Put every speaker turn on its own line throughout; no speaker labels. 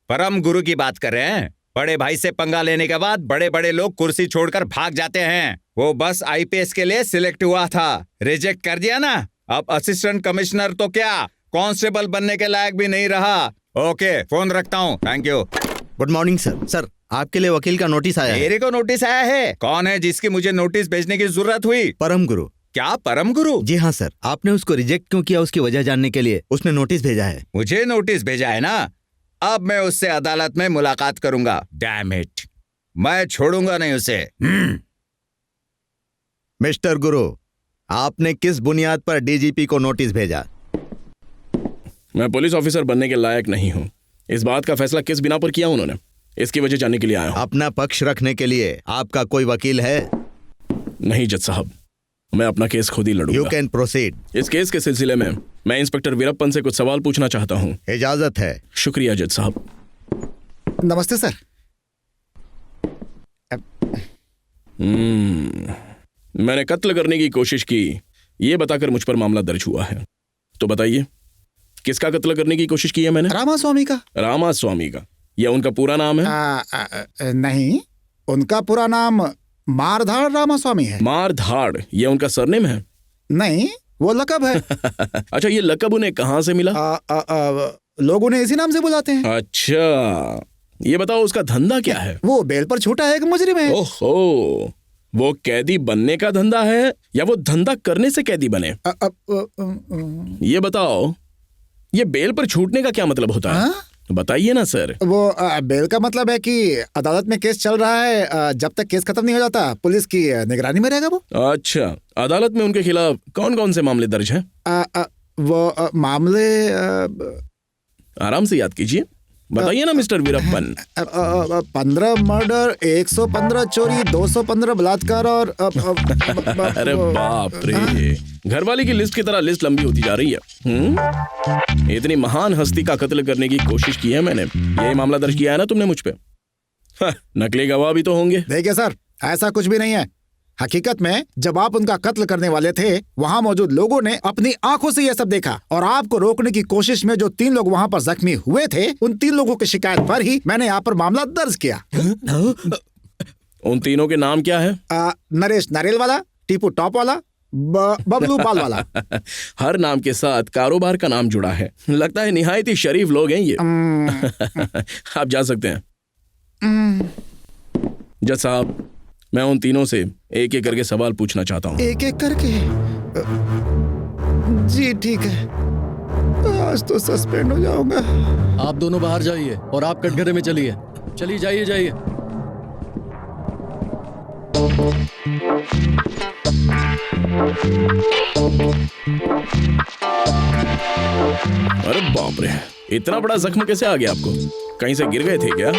परम गुरु की बात कर रहे हैं? बड़े भाई से पंगा लेने के बाद बड़े बड़े लोग कुर्सी छोड़कर भाग जाते हैं। वो बस आईपीएस के लिए सिलेक्ट हुआ था, रिजेक्ट कर दिया ना। अब असिस्टेंट कमिश्नर तो क्या, कांस्टेबल बनने के लायक भी नहीं रहा। ओके, फोन रखता हूँ, thank you.
Good morning sir. Sir, आपके लिए वकील का नोटिस आया है।
मेरे को नोटिस आया है? कौन है जिसकी मुझे नोटिस भेजने की जरूरत हुई?
परम गुरु।
क्या परम गुरु?
जी हाँ सर, आपने उसको रिजेक्ट क्यों किया उसकी वजह जानने के लिए उसने नोटिस भेजा है।
मुझे नोटिस भेजा है ना? अब मैं उससे अदालत में मुलाकात करूंगा। डैम इट, मैं छोड़ूंगा नहीं उसे।
मिस्टर गुरु, आपने किस बुनियाद पर डीजीपी को नोटिस भेजा?
मैं पुलिस ऑफिसर बनने के लायक नहीं हूँ। इस बात का फैसला किस बिना पर किया उन्होंने, इसकी वजह जानने के लिए आया हूँ।
अपना पक्ष रखने के लिए आपका कोई वकील है?
नहीं जज साहब, मैं अपना केस खुद ही लड़ूंगा।
You can proceed.
इस केस के सिलसिले में मैं इंस्पेक्टर वीरप्पन से कुछ सवाल पूछना चाहता हूँ।
इजाजत है।
शुक्रिया जज साहब।
नमस्ते सर।
मैंने कत्ल करने की कोशिश की, ये बताकर मुझ पर मामला दर्ज हुआ है, तो बताइए किसका कत्ल करने की कोशिश की है मैंने?
रामास्वामी का।
रामास्वामी का? यह उनका पूरा नाम है?
नहीं, उनका पूरा नाम मारधाड़ रामास्वामी है।
मारधाड़ यह उनका सरनेम है?
नहीं, वो लकब है।
अच्छा, ये लकब उन्हें कहाँ से मिला?
लोग उन्हें इसी नाम से बुलाते हैं।
अच्छा, ये बताओ उसका धंधा क्या है?
वो बेल पर छूटा है, एक मुजरिम है।
ओहो, वो कैदी बनने का धंधा है या वो धंधा करने से कैदी बने? ये बताओ, ये बेल पर छूटने का क्या मतलब होता है? बताइए ना सर।
वो बेल का मतलब है कि अदालत में केस चल रहा है, जब तक केस खत्म नहीं हो जाता पुलिस की निगरानी में रहेगा वो।
अच्छा, अदालत में उनके खिलाफ कौन कौन से मामले दर्ज हैं?
वो मामले
आराम से याद कीजिए, बताइए ना मिस्टर वीरप्पन।
15 मर्डर, 115 चोरी, 215 बलात्कार और
अरे बाप रे, घरवाली की लिस्ट की तरह लिस्ट लंबी होती जा रही है। इतनी महान हस्ती का कत्ल करने की कोशिश की है मैंने, यही मामला दर्ज किया है ना तुमने मुझ पे? नकली गवाह भी तो होंगे।
देखिए सर, ऐसा कुछ भी नहीं है। हकीकत में जब आप उनका कत्ल करने वाले थे, वहाँ मौजूद लोगों ने अपनी आंखों से यह सब देखा और आपको रोकने की कोशिश में जो 3 लोग वहाँ पर जख्मी हुए थे, उन 3 लोगों की शिकायत पर ही मैंने यहाँ पर मामला दर्ज किया।
उन तीनों के नाम क्या है?
नरेश नारियल वाला, टीपू टॉप वाला, बबलू बाल वाला।
हर नाम के साथ कारोबार का नाम जुड़ा है। लगता है निहायत ही शरीफ लोग हैं ये। आप जा सकते हैं। जज साहब, मैं उन तीनों से एक एक करके सवाल पूछना चाहता हूँ।
एक एक करके? जी ठीक है, आज तो सस्पेंड हो जाऊंगा।
आप दोनों बाहर जाइए और आप कटघरे में चलिए। चलिए, जाइए जाइए।
अरे बाप रे, इतना बड़ा जख्म कैसे आ गया आपको? कहीं से गिर गए थे क्या?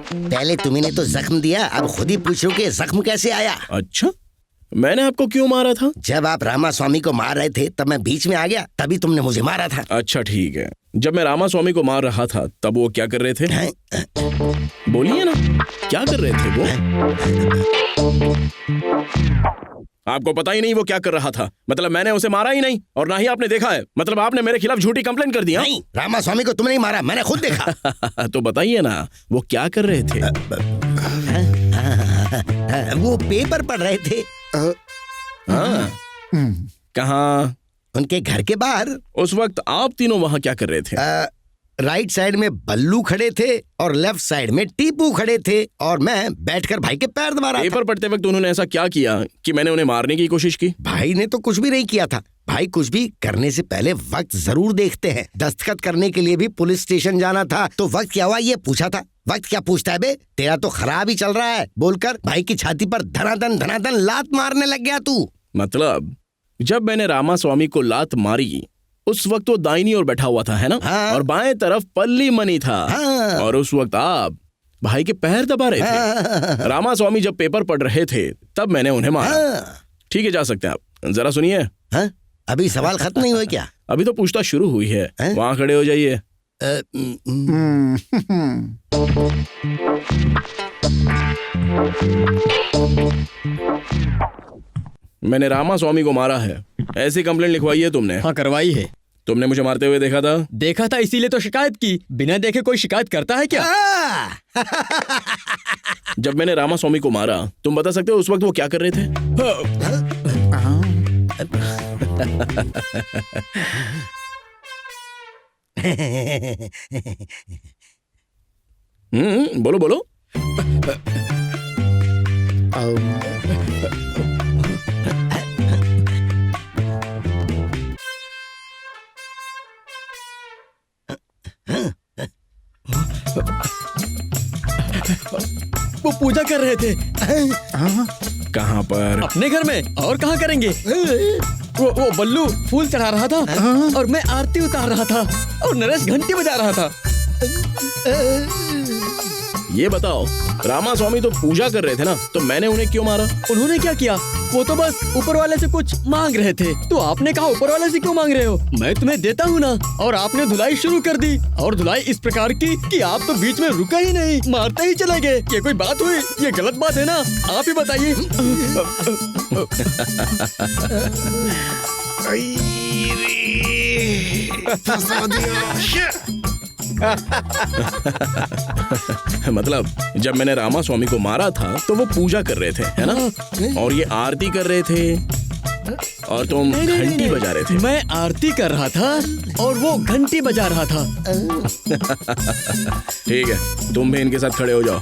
पहले तुम्ही ने तो जख्म दिया, अब खुद ही पूछो कि जख्म कैसे आया।
अच्छा, मैंने आपको क्यों मारा था?
जब आप रामास्वामी को मार रहे थे तब मैं बीच में आ गया, तभी तुमने मुझे मारा था।
अच्छा ठीक है, जब मैं रामास्वामी को मार रहा था तब वो क्या कर रहे थे? बोलिए ना, क्या कर रहे थे वो? आपको पता ही नहीं वो क्या कर रहा था? मतलब मैंने उसे मारा ही नहीं और ना ही आपने देखा है, मतलब आपने मेरे खिलाफ झूठी कंप्लेंट कर दिया?
नहीं, रामास्वामी को तुमने नहीं मारा, मैंने खुद देखा।
तो बताइए ना, वो क्या कर रहे थे?
वो पेपर पढ़ रहे थे।
कहाँ?
उनके घर के बाहर।
उस वक्त आप तीनों वहाँ क्या कर रहे थे?
राइट साइड में बल्लू खड़े थे और लेफ्ट साइड में टीपू खड़े थे और मैं बैठकर भाई के पैर दबा रहा था।
पेपर पढ़ते वक्त उन्होंने ऐसा क्या किया कि मैंने उन्हें मारने की कोशिश की?
भाई ने तो कुछ भी नहीं किया था। भाई कुछ भी करने से पहले वक्त जरूर देखते हैं। दस्तखत करने के लिए भी पुलिस स्टेशन जाना था तो वक्त क्या हुआ ये पूछा था। वक्त क्या पूछता है बे, तेरा तो खराब ही चल रहा है, बोलकर भाई की छाती पर धनाधन लात मारने लग गया तू।
मतलब जब मैंने रामास्वामी को लात मारी उस वक्त वो दाहिनी ओर बैठा हुआ था, है ना?
हाँ।
और बाएं तरफ पल्ली मनी था।
हाँ।
और उस वक्त आप भाई के पैर दबा रहे थे।
हाँ।
रामास्वामी जब पेपर पढ़ रहे थे तब मैंने उन्हें मारा।
हाँ।
ठीक है, जा सकते हैं आप। जरा सुनिए।
हाँ? अभी सवाल खत्म नहीं हुआ क्या?
अभी तो पूछताछ शुरू हुई है। वहां खड़े हो जाइए। मैंने रामास्वामी को मारा है, ऐसी कंप्लेंट लिखवाई है तुमने?
हाँ, करवाई है।
तुमने मुझे मारते हुए देखा था?
देखा था इसीलिए तो शिकायत की। बिना देखे कोई शिकायत करता है क्या?
जब मैंने रामास्वामी को मारा, तुम बता सकते हो उस वक्त वो क्या कर रहे थे? बोलो बोलो।
वो पूजा कर रहे थे।
कहाँ पर?
अपने घर में, और कहाँ करेंगे? वो बल्लू फूल चढ़ा रहा था और मैं आरती उतार रहा था और नरेश घंटी बजा रहा था।
ये बताओ, रामास्वामी तो पूजा कर रहे थे ना, तो मैंने उन्हें क्यों मारा?
उन्होंने क्या किया? वो तो बस ऊपर वाले से कुछ मांग रहे थे। तो आपने कहा ऊपर वाले से क्यों मांग रहे हो? मैं तुम्हें देता हूँ ना। और आपने धुलाई शुरू कर दी, और धुलाई इस प्रकार की कि आप तो बीच में रुका ही नहीं, मारते ही चले गए। ये कोई बात हुई? ये गलत बात है ना? आप ही बताइए।
मतलब जब मैंने रामास्वामी को मारा था तो वो पूजा कर रहे थे, है ना? और ये आरती कर रहे थे और तुम घंटी बजा रहे थे।
मैं आरती कर रहा था और वो घंटी बजा रहा था।
ठीक है, तुम भी इनके साथ खड़े हो जाओ।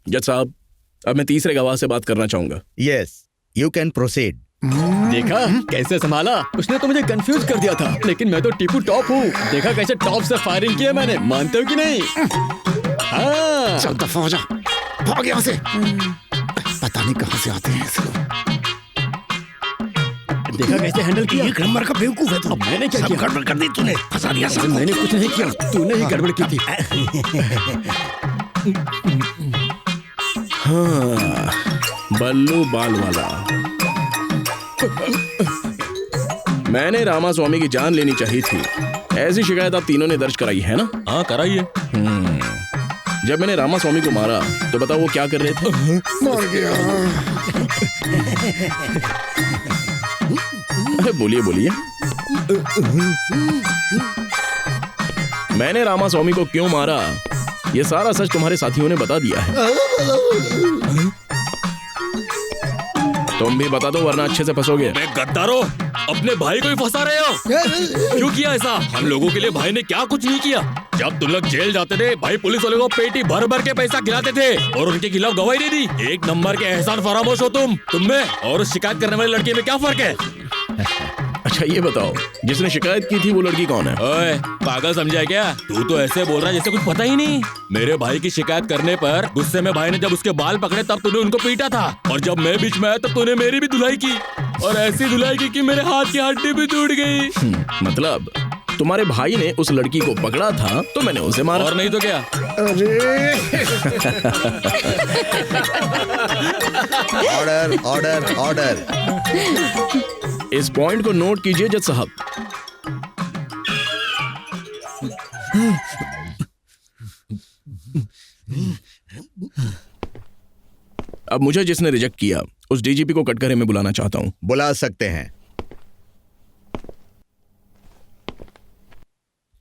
जज साहब, अब मैं तीसरे गवाह से बात करना चाहूंगा।
Yes, you can proceed.
देखा कैसे संभाला? उसने तो मुझे कंफ्यूज कर दिया था, लेकिन मैं तो टिपू टॉप हूँ। देखा कैसे टॉप से फायरिंग किया मैंने, मानते हो कि नहीं? हाँ।
चल दफा हो जा, भाग यहाँ से। पता नहीं कहाँ से आते हैं इस लोग।
देखा कैसे हैंडल किया?
एक नंबर का बेवकूफ है तू।
अब मैंने क्या
सब
किया?
गड़बड़ कर दी तूने, फंसा दिया सब।
मैंने कुछ नहीं किया, तूने ही गड़बड़ की थी।
हाँ, बल्लू बाल वाला। मैंने रामास्वामी की जान लेनी चाहिए थी। ऐसी शिकायत आप तीनों ने दर्ज कराई है ना?
हाँ, कराइए।
जब मैंने रामास्वामी को मारा तो बताओ वो क्या कर रहे थे?
मर गया।
अरे बोलिए बोलिए। मैंने रामास्वामी को क्यों मारा, ये सारा सच तुम्हारे साथियों ने बता दिया है। तुम भी बता दो वरना अच्छे से फंसोगे।
मैं गद्दारों, अपने भाई को ही फंसा रहे हो। क्यों किया ऐसा? हम लोगों के लिए भाई ने क्या कुछ नहीं किया। जब तुम लोग जेल जाते थे, भाई पुलिस वाले को पेटी भर भर के पैसा खिलाते थे और उनके खिलाफ गवाही नहीं दी। एक नंबर के एहसान फरामोश हो तुम में और उस शिकायत करने वाली लड़की में क्या फर्क है?
अच्छा ये बताओ, जिसने शिकायत की थी वो लड़की कौन है?
ओए, पागल समझा है क्या? तू तो ऐसे बोल रहा है जैसे कुछ पता ही नहीं। मेरे भाई की शिकायत करने पर गुस्से में भाई ने जब उसके बाल पकड़े तब तूने उनको पीटा था, और जब मैं बीच में आया तब तूने मेरी भी धुलाई की, और ऐसी धुलाई की कि मेरे हाथ की हड्डी भी टूट गई।
मतलब तुम्हारे भाई ने उस लड़की को पकड़ा था तो मैंने उसे मारा।
और नहीं तो क्या?
Order order order.
इस पॉइंट को नोट कीजिए जज साहब। अब मुझे जिसने रिजेक्ट किया उस डीजीपी को कटघरे में बुलाना चाहता हूं।
बुला सकते हैं।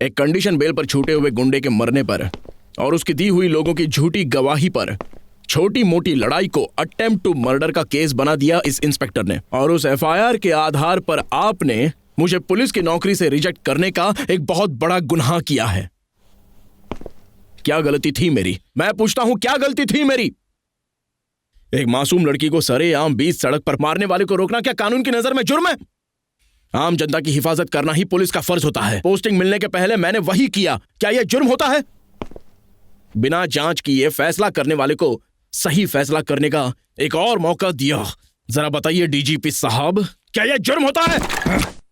एक कंडीशन बेल पर छूटे हुए गुंडे के मरने पर और उसकी दी हुई लोगों की झूठी गवाही पर छोटी मोटी लड़ाई को अटेम्प्ट टू मर्डर का केस बना दिया इस इंस्पेक्टर ने, और उस एफआईआर के आधार पर आपने मुझे पुलिस की नौकरी से रिजेक्ट करने का एक बहुत बड़ा गुनाह किया है। क्या गलती थी मेरी? मैं पूछता हूं, क्या गलती थी मेरी? एक मासूम लड़की को सरेआम बीच सड़क पर मारने वाले को रोकना क्या कानून की नजर में जुर्म है? आम जनता की हिफाजत करना ही पुलिस का फर्ज होता है। पोस्टिंग मिलने के पहले मैंने वही किया, क्या यह जुर्म होता है? बिना जांच किए फैसला करने वाले को सही फैसला करने का एक और मौका दिया। जरा बताइए डीजीपी साहब, क्या यह जुर्म होता है?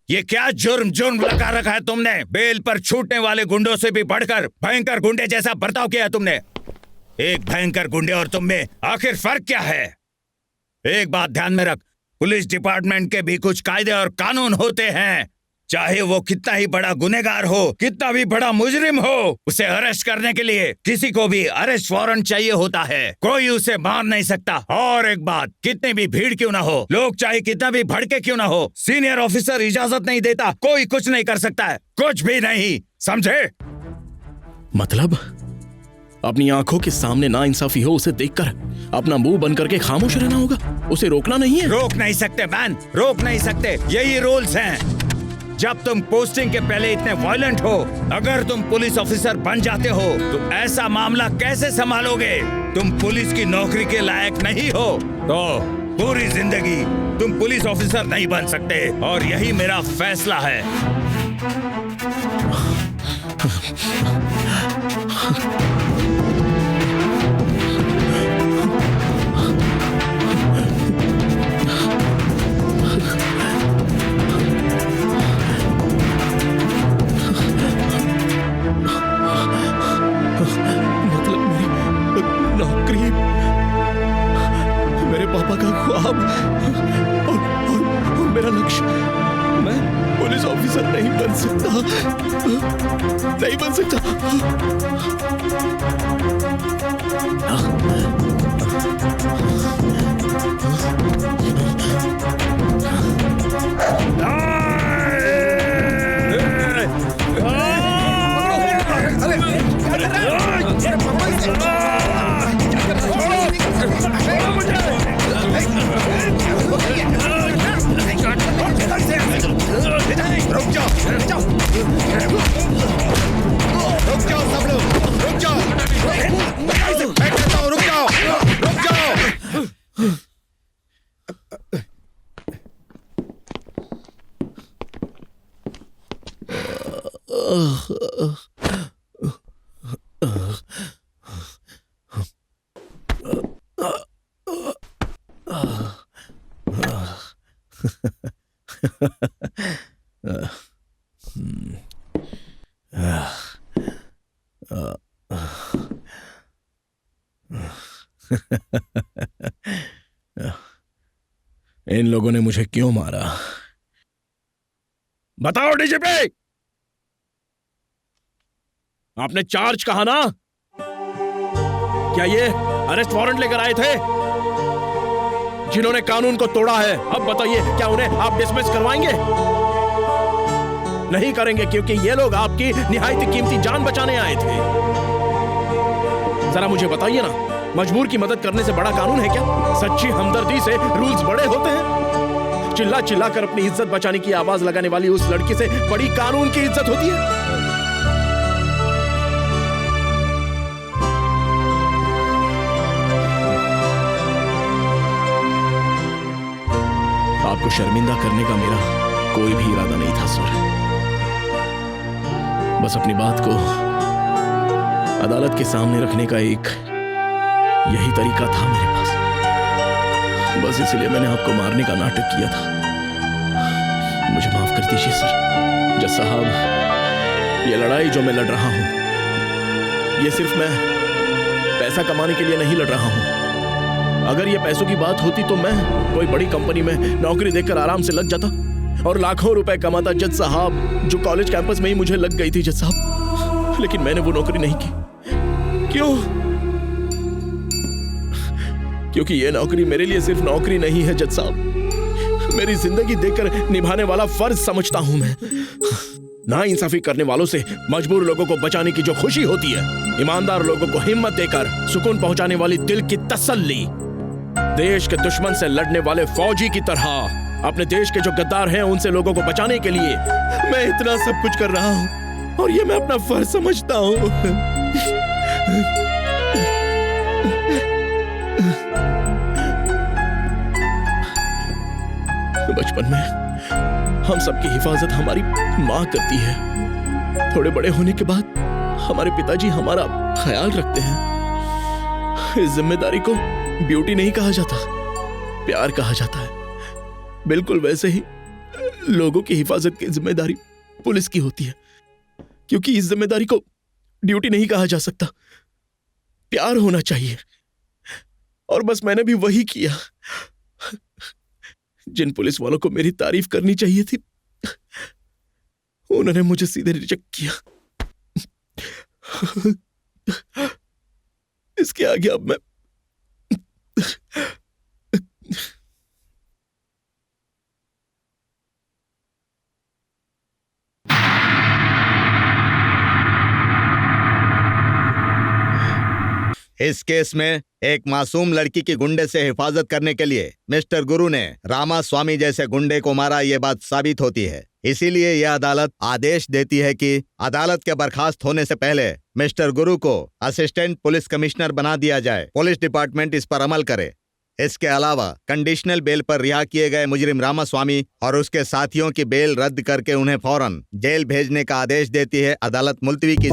ये क्या जुर्म जुर्म लगा रखा है तुमने? बेल पर छूटने वाले गुंडों से भी बढ़कर भयंकर गुंडे जैसा बर्ताव किया है तुमने। एक भयंकर गुंडे और तुम में आखिर फर्क क्या है? एक बात ध्यान में रख, पुलिस डिपार्टमेंट के भी कुछ कायदे और कानून होते हैं। चाहे वो कितना ही बड़ा गुनहगार हो, कितना भी बड़ा मुजरिम हो, उसे अरेस्ट करने के लिए किसी को भी अरेस्ट वारंट चाहिए होता है। कोई उसे मार नहीं सकता। और एक बात, कितनी भी भीड़ क्यों ना हो, लोग चाहे कितना भी भड़के क्यों ना हो, सीनियर ऑफिसर इजाजत नहीं देता, कोई कुछ नहीं कर सकता है, कुछ भी नहीं, समझे?
मतलब अपनी आंखों के सामने नाइंसाफी हो उसे देखकर अपना मुंह बंद करके खामोश रहना होगा, उसे रोकना नहीं है?
रोक नहीं सकते मैन, रोक नहीं सकते, यही रूल्स हैं। जब तुम पोस्टिंग के पहले इतने वायलेंट हो, अगर तुम पुलिस ऑफिसर बन जाते हो तो ऐसा मामला कैसे संभालोगे? तुम पुलिस की नौकरी के लायक नहीं हो तो पूरी जिंदगी तुम पुलिस ऑफिसर नहीं बन सकते, और यही मेरा फैसला है।
पापा का ख्वाब और मेरा लक्ष्य, मैं पुलिस ऑफिसर नहीं बन सकता, नहीं बन सकता। इन लोगों ने मुझे क्यों मारा? बताओ डीजीपी, आपने चार्ज कहा ना? क्या ये अरेस्ट वारंट लेकर आए थे जिन्होंने कानून को तोड़ा है? अब बताइए, क्या उन्हें आप डिसमिस करवाएंगे? नहीं करेंगे, क्योंकि ये लोग आपकी निहायत कीमती जान बचाने आए थे। जरा मुझे बताइए ना, मजबूर की मदद करने से बड़ा कानून है क्या? सच्ची हमदर्दी से रूल्स बड़े होते हैं। चिल्ला चिल्ला कर अपनी इज्जत बचाने की आवाज लगाने वाली उस लड़की से बड़ी कानून की इज्जत होती है। आपको शर्मिंदा करने का मेरा कोई भी इरादा नहीं था सर। बस अपनी बात को अदालत के सामने रखने का एक यही तरीका था मेरे पास। बस इसलिए मैंने आपको मारने का नाटक किया था। मुझे माफ कर दीजिए सर। जज साहब, ये लड़ाई जो मैं लड़ रहा हूं, ये सिर्फ मैं पैसा कमाने के लिए नहीं लड़ रहा हूं। अगर ये पैसों की बात होती तो मैं कोई बड़ी कंपनी में नौकरी देकर आराम से लग जाता और लाखों रुपए कमाता जज साहब, जो कॉलेज कैंपस में ही मुझे लग गई थी जज साहब। लेकिन मैंने वो नौकरी नहीं की। क्यों? क्योंकि ये नौकरी मेरे लिए सिर्फ नौकरी नहीं है जज साहब, मेरी जिंदगी देकर निभाने वाला फर्ज समझता हूं मैं। नाइंसाफी करने वालों से मजबूर लोगों को बचाने की जो खुशी होती है, ईमानदार लोगों को हिम्मत देकर सुकून पहुंचाने वाली दिल की तसल्ली, देश के दुश्मन से लड़ने वाले फौजी की तरह अपने देश के जो गद्दार हैं उनसे लोगों को बचाने के लिए मैं इतना सब कुछ कर रहा हूं, और ये मैं अपना फर्ज समझता हूं। बचपन में हम सबकी हिफाजत हमारी माँ करती है। थोड़े बड़े होने के बाद हमारे पिताजी हमारा ख्याल रखते हैं। इस जिम्मेदारी को ब्यूटी नहीं कहा जाता, प्यार कहा जाता है। बिल्कुल वैसे ही लोगों की हिफाजत की जिम्मेदारी पुलिस की होती है, क्योंकि इस जिम्मेदारी को ड्यूटी नहीं कहा जा सकता, प्यार होना चाहिए। और बस मैंने भी वही किया। जिन पुलिस वालों को मेरी तारीफ करनी चाहिए थी, उन्होंने मुझे सीधे रिजेक्ट किया। इसके आगे अब मैं
इस केस में एक मासूम लड़की की गुंडे से हिफाजत करने के लिए मिस्टर गुरु ने रामा स्वामी जैसे गुंडे को मारा, ये बात साबित होती है। इसीलिए यह अदालत आदेश देती है कि अदालत के बर्खास्त होने से पहले मिस्टर गुरु को असिस्टेंट पुलिस कमिश्नर बना दिया जाए। पुलिस डिपार्टमेंट इस पर अमल करे। इसके अलावा कंडीशनल बेल पर रिहा किए गए मुजरिम रामास्वामी और उसके साथियों की बेल रद्द करके उन्हें फौरन जेल भेजने का आदेश देती है अदालत। मुलतवी की